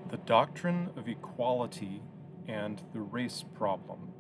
The Doctrine of Equality and the Race Problem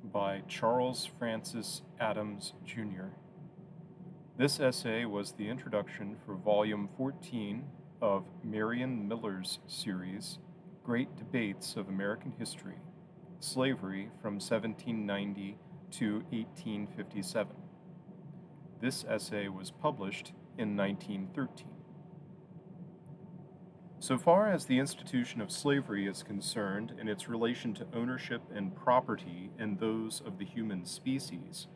by Charles Francis Adams, Jr. This essay was the introduction for Volume 14 of Marion Miller's series, Great Debates of American History, Slavery from 1790 to 1857. This essay was published in 1913. So far as the institution of slavery is concerned in its relation to ownership and property in those of the human species,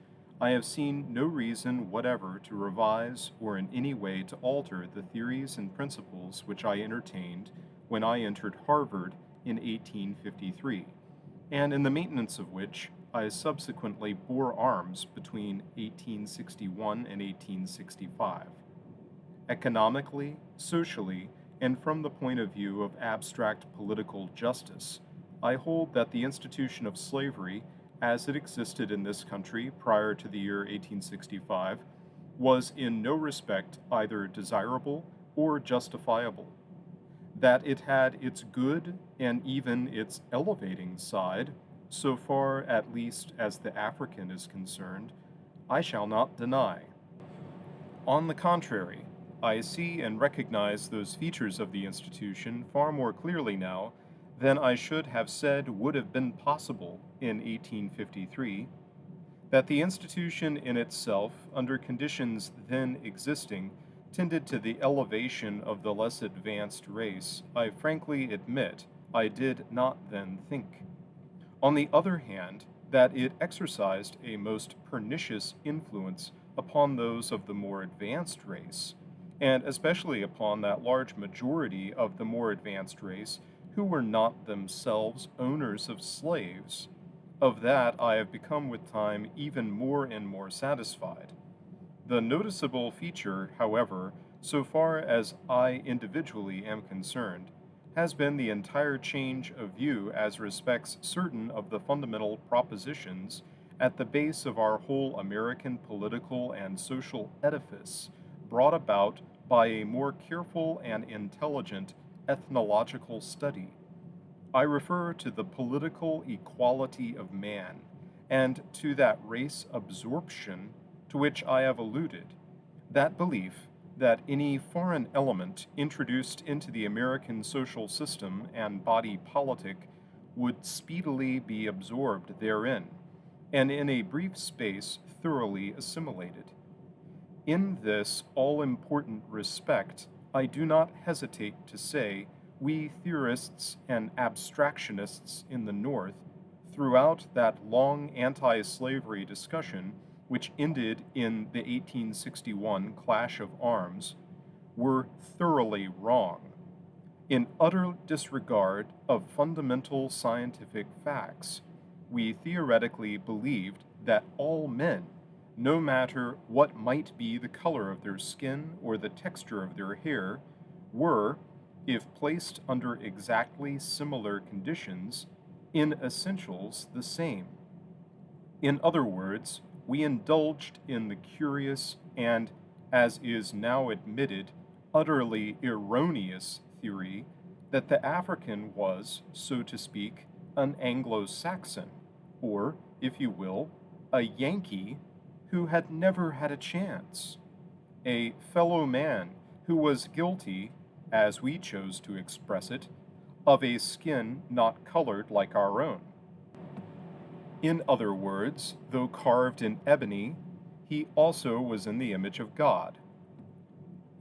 I have seen no reason whatever to revise or in any way to alter the theories and principles which I entertained when I entered Harvard in 1853, and in the maintenance of which I subsequently bore arms between 1861 and 1865. Economically, socially, and from the point of view of abstract political justice, I hold that the institution of slavery, as it existed in this country prior to the year 1865, was in no respect either desirable or justifiable. That it had its good and even its elevating side, so far at least as the African is concerned, I shall not deny. On the contrary, I see and recognize those features of the institution far more clearly now than I should have said would have been possible in 1853, that the institution in itself, under conditions then existing, tended to the elevation of the less advanced race, I frankly admit I did not then think. On the other hand, that it exercised a most pernicious influence upon those of the more advanced race, and especially upon that large majority of the more advanced race who were not themselves owners of slaves. Of that I have become with time even more and more satisfied. The noticeable feature, however, so far as I individually am concerned, has been the entire change of view as respects certain of the fundamental propositions at the base of our whole American political and social edifice, brought about by a more careful and intelligent ethnological study. I refer to the political equality of man, and to that race absorption to which I have alluded, that belief that any foreign element introduced into the American social system and body politic would speedily be absorbed therein, and in a brief space thoroughly assimilated. In this all-important respect, I do not hesitate to say we theorists and abstractionists in the North, throughout that long anti-slavery discussion which ended in the 1861 clash of arms, were thoroughly wrong. In utter disregard of fundamental scientific facts, we theoretically believed that all men, no matter what might be the color of their skin or the texture of their hair, were, if placed under exactly similar conditions, in essentials the same. In other words, we indulged in the curious and, as is now admitted, utterly erroneous theory that the African was, so to speak, an Anglo-Saxon, or, if you will, a Yankee who had never had a chance, a fellow man who was guilty, as we chose to express it, of a skin not colored like our own. In other words, though carved in ebony, he also was in the image of God.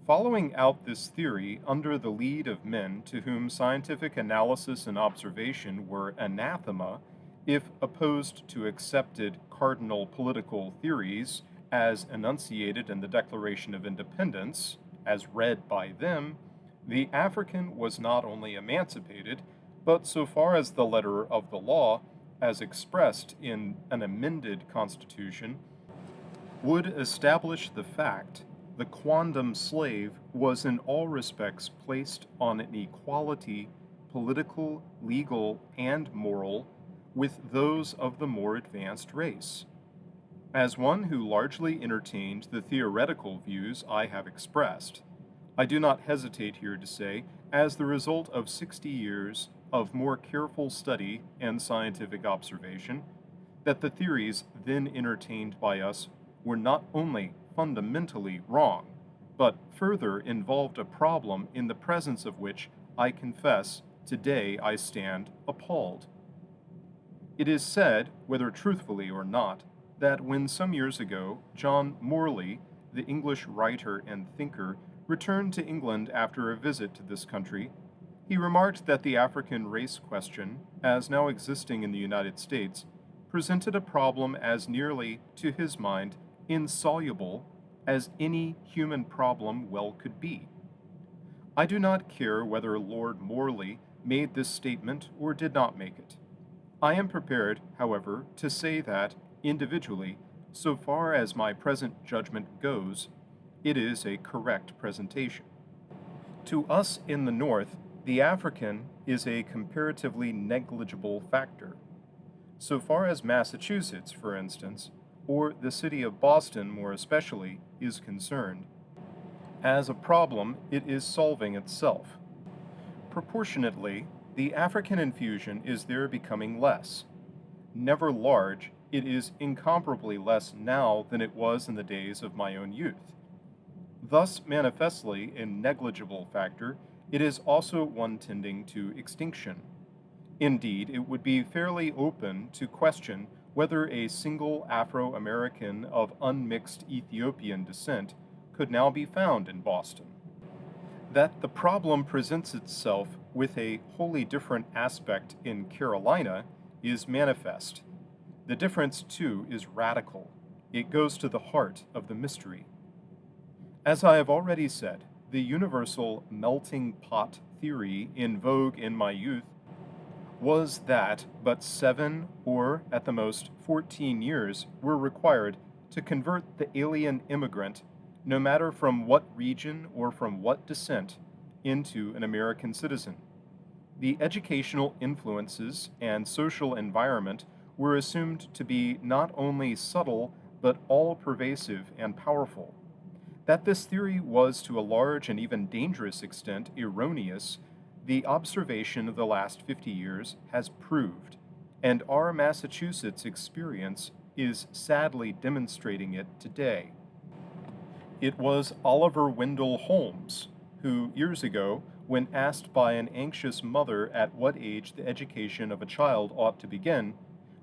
Following out this theory under the lead of men to whom scientific analysis and observation were anathema, if opposed to accepted cardinal political theories as enunciated in the Declaration of Independence, as read by them, the African was not only emancipated, but so far as the letter of the law, as expressed in an amended Constitution, would establish the fact the quondam slave was in all respects placed on an equality, political, legal, and moral, with those of the more advanced race. As one who largely entertained the theoretical views I have expressed, I do not hesitate here to say, as the result of 60 years of more careful study and scientific observation, that the theories then entertained by us were not only fundamentally wrong, but further involved a problem in the presence of which I confess today I stand appalled. It is said, whether truthfully or not, that when some years ago John Morley, the English writer and thinker, returned to England after a visit to this country, he remarked that the African race question, as now existing in the United States, presented a problem as nearly, to his mind, insoluble as any human problem well could be. I do not care whether Lord Morley made this statement or did not make it. I am prepared, however, to say that, individually, so far as my present judgment goes, it is a correct presentation. To us in the North, the African is a comparatively negligible factor. So far as Massachusetts, for instance, or the city of Boston more especially, is concerned, as a problem it is solving itself. Proportionately, the African infusion is there becoming less. Never large, it is incomparably less now than it was in the days of my own youth. Thus manifestly a negligible factor, it is also one tending to extinction. Indeed, it would be fairly open to question whether a single Afro-American of unmixed Ethiopian descent could now be found in Boston. That the problem presents itself with a wholly different aspect in Carolina is manifest. The difference, too, is radical. It goes to the heart of the mystery. As I have already said, the universal melting pot theory in vogue in my youth was that but 7 or, at the most, 14 years were required to convert the alien immigrant, no matter from what region or from what descent, into an American citizen. The educational influences and social environment were assumed to be not only subtle but all-pervasive and powerful. That this theory was to a large and even dangerous extent erroneous, the observation of the last 50 years has proved, and our Massachusetts experience is sadly demonstrating it today. It was Oliver Wendell Holmes who, years ago, when asked by an anxious mother at what age the education of a child ought to begin,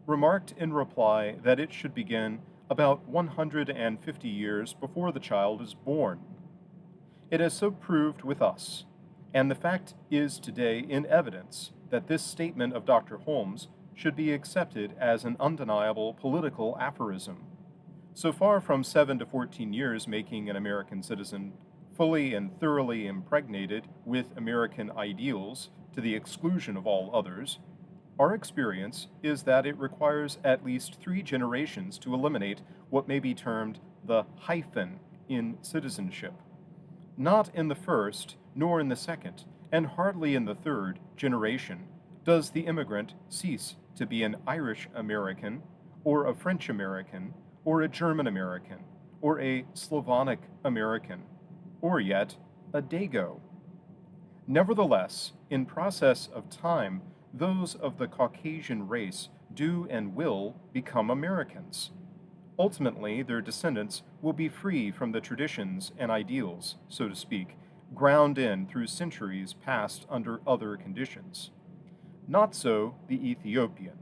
remarked in reply that it should begin about 150 years before the child is born. It has so proved with us, and the fact is today in evidence that this statement of Dr. Holmes should be accepted as an undeniable political aphorism. So far from 7 to 14 years making an American citizen fully and thoroughly impregnated with American ideals to the exclusion of all others, our experience is that it requires at least 3 generations to eliminate what may be termed the hyphen in citizenship. Not in the first, nor in the second, and hardly in the third generation does the immigrant cease to be an Irish American, or a French American, or a German American, or a Slavonic American, or yet a Dago. Nevertheless, in process of time, those of the Caucasian race do and will become Americans. Ultimately, their descendants will be free from the traditions and ideals, so to speak, ground in through centuries passed under other conditions. Not so the Ethiopian.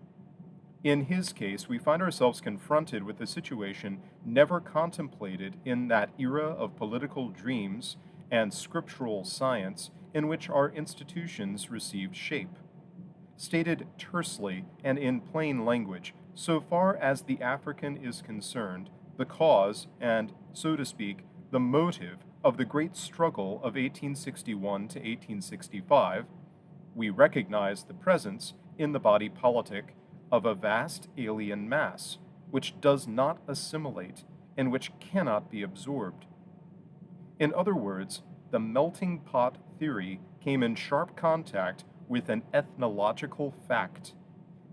In his case, we find ourselves confronted with a situation never contemplated in that era of political dreams and scriptural science in which our institutions received shape. Stated tersely and in plain language, so far as the African is concerned, the cause and, so to speak, the motive of the great struggle of 1861 to 1865, we recognize the presence in the body politic of a vast alien mass, which does not assimilate and which cannot be absorbed. In other words, the melting pot theory came in sharp contact with an ethnological fact,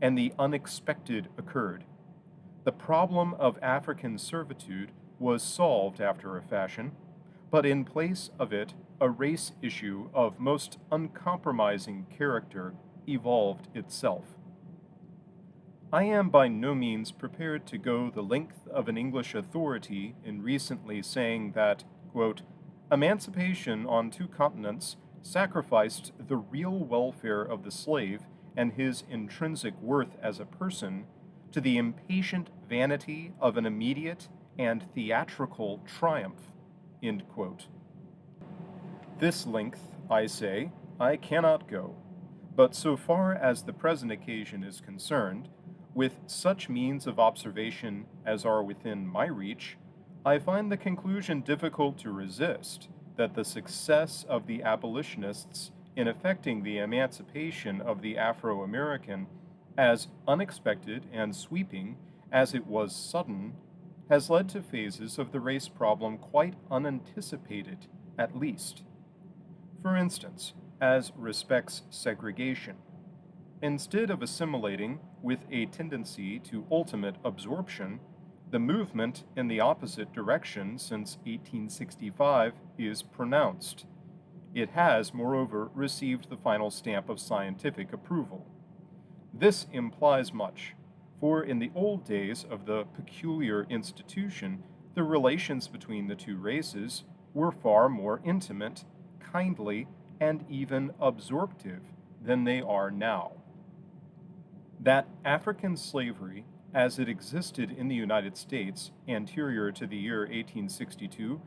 and the unexpected occurred. The problem of African servitude was solved after a fashion, but in place of it, a race issue of most uncompromising character evolved itself. I am by no means prepared to go the length of an English authority in recently saying that, quote, emancipation on two continents sacrificed the real welfare of the slave and his intrinsic worth as a person to the impatient vanity of an immediate and theatrical triumph, end quote. This length, I say, I cannot go, but so far as the present occasion is concerned, with such means of observation as are within my reach, I find the conclusion difficult to resist that the success of the abolitionists in effecting the emancipation of the Afro American, as unexpected and sweeping as it was sudden, has led to phases of the race problem quite unanticipated, at least. For instance, as respects segregation. Instead of assimilating with a tendency to ultimate absorption, the movement in the opposite direction since 1865 is pronounced. It has, moreover, received the final stamp of scientific approval. This implies much, for in the old days of the peculiar institution, the relations between the two races were far more intimate, kindly, and even absorptive than they are now. That African slavery, as it existed in the United States anterior to the year 1862,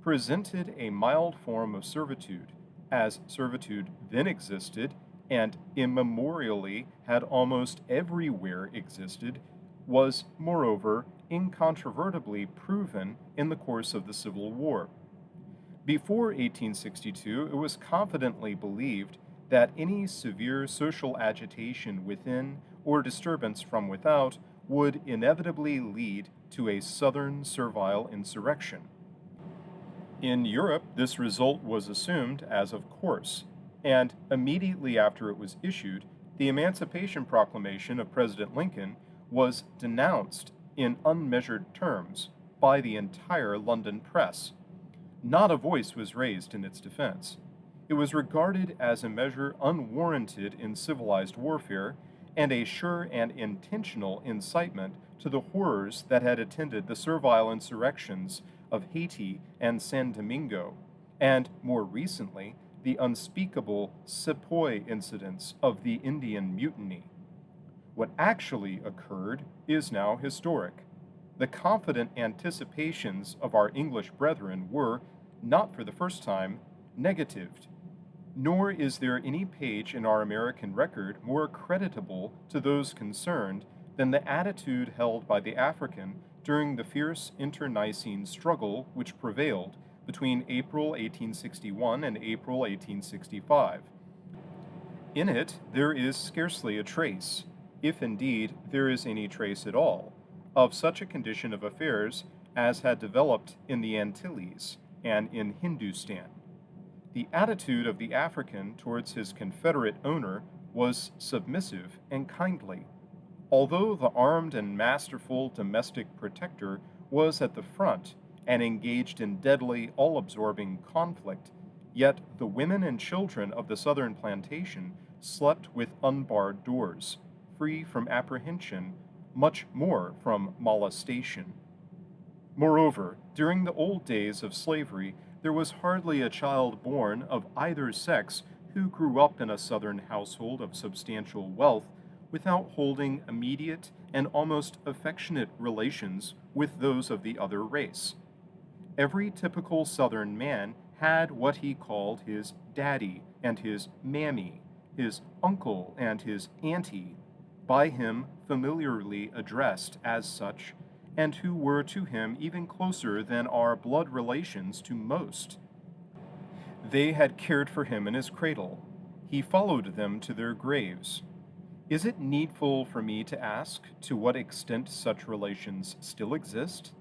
presented a mild form of servitude, as servitude then existed and immemorially had almost everywhere existed, was, moreover, incontrovertibly proven in the course of the Civil War. Before 1862, it was confidently believed that any severe social agitation within or disturbance from without would inevitably lead to a Southern servile insurrection. In Europe, this result was assumed as of course, and immediately after it was issued, the Emancipation Proclamation of President Lincoln was denounced in unmeasured terms by the entire London press. Not a voice was raised in its defense. It was regarded as a measure unwarranted in civilized warfare and a sure and intentional incitement to the horrors that had attended the servile insurrections of Haiti and San Domingo, and more recently, the unspeakable Sepoy incidents of the Indian Mutiny. What actually occurred is now historic. The confident anticipations of our English brethren were, not for the first time, negatived. Nor is there any page in our American record more creditable to those concerned than the attitude held by the African during the fierce internecine struggle which prevailed between April 1861 and April 1865. In it, there is scarcely a trace, if indeed there is any trace at all, of such a condition of affairs as had developed in the Antilles and in Hindustan. The attitude of the African towards his Confederate owner was submissive and kindly. Although the armed and masterful domestic protector was at the front and engaged in deadly, all-absorbing conflict, yet the women and children of the southern plantation slept with unbarred doors, free from apprehension, much more from molestation. Moreover, during the old days of slavery, there was hardly a child born of either sex who grew up in a Southern household of substantial wealth without holding immediate and almost affectionate relations with those of the other race. Every typical Southern man had what he called his daddy and his mammy, his uncle and his auntie, by him familiarly addressed as such, and who were to him even closer than our blood relations to most. They had cared for him in his cradle. He followed them to their graves. Is it needful for me to ask to what extent such relations still exist?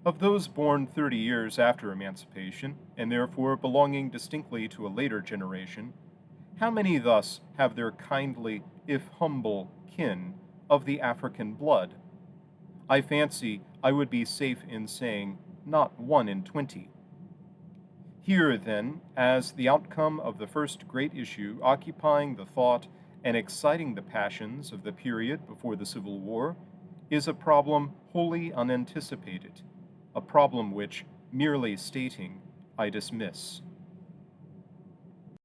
Of those born 30 years after emancipation, and therefore belonging distinctly to a later generation, how many thus have their kindly, if humble, kin of the African blood? I fancy I would be safe in saying not 1 in 20. Here, then, as the outcome of the first great issue occupying the thought and exciting the passions of the period before the Civil War, is a problem wholly unanticipated, a problem which, merely stating, I dismiss.